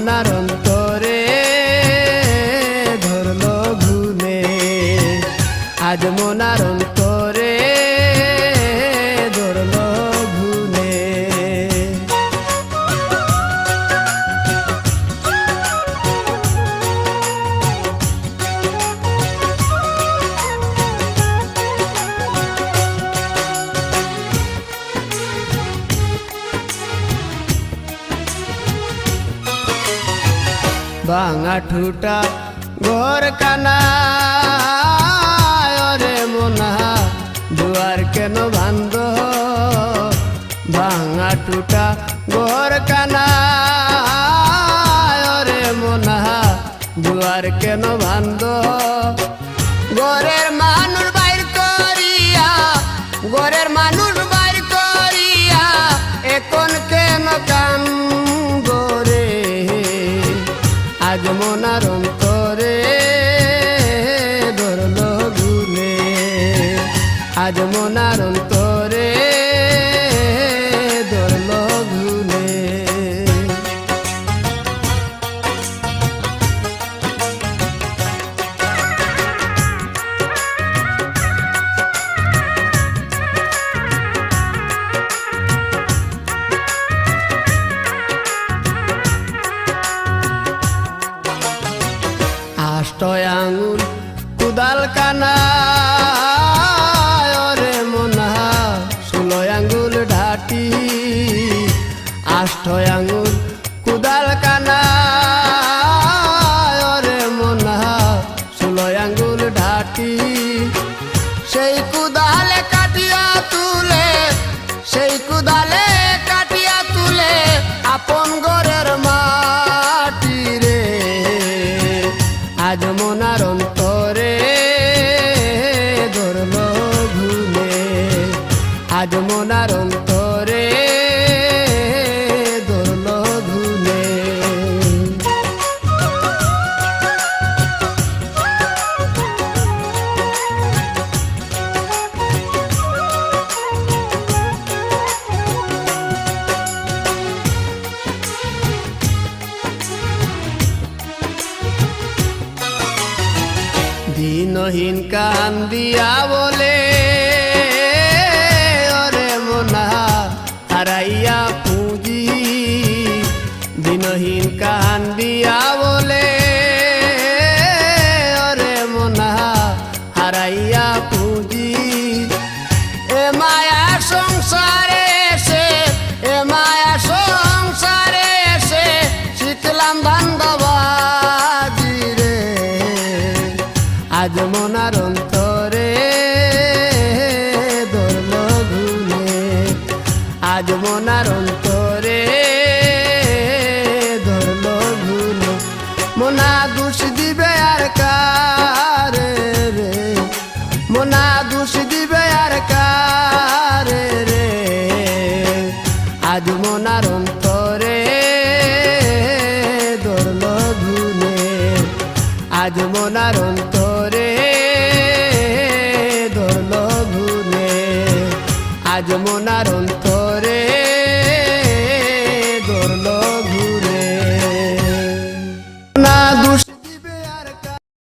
মনার অন্তরে ধরলো ঘুনে, আজ মনার অন্তরে ধরলো ঘুনে। ভাঙা ঠুটা ঘর কানা রে মোনা দুয়ার কেন বান্ধ, ভাঙা টুটা ঘর কানা রে মোনা দুয়ার কেন বান্ধ। ঘরের মানুষ বাইর করিয়া, ঘরের মানুষ বাইর করিয়া এখন কেন কান্দ রে, আজ মনার অন্তরে ধরলো ঘুনে, আজ মনার অন্তরে ধরলো ঘুনে। আষ্ট আঙুল কুদাল কানা রে মোনা 16 আঙ্গুল ঢাটি, আষ্ট আঙুল কুদাল কানা রে মোনা 16 আঙ্গুল ঢাটি। সেই কুদালে কাটিয়া তুলে, সেই কুদালে কাটিয়া তুলে আপন ঘরের মাটি রে, আজ মনার অন্তরে ধরলো ঘুনে, আজ মনার অন্তরে ধরলো ঘুনে। দিনহীন কান্দিয়া বলে ওরে মোনা হারাইয়া পুঁজি, দিনহীন কান্দিয়া বলে ওরে মোনা হারাইয়া পুঁজি। এ মায়া সংসারে এসে, এ মায়া সংসারে এসে শিখলাম ধান্দাবাজি রে, আজ মনার অন্তরে ধরলো ঘুনে, আজ মনার অন্তরে ধরলো ঘুনে। মোনা দোষ দিবে আর কারে রে, মোনা দোষ দিবে আর কারে রে, আজ মনার অন্তরে ধরলো ঘুনে, আজ মনার অন্তরে ধরলো ঘুনে, আজ মনার অন্তরে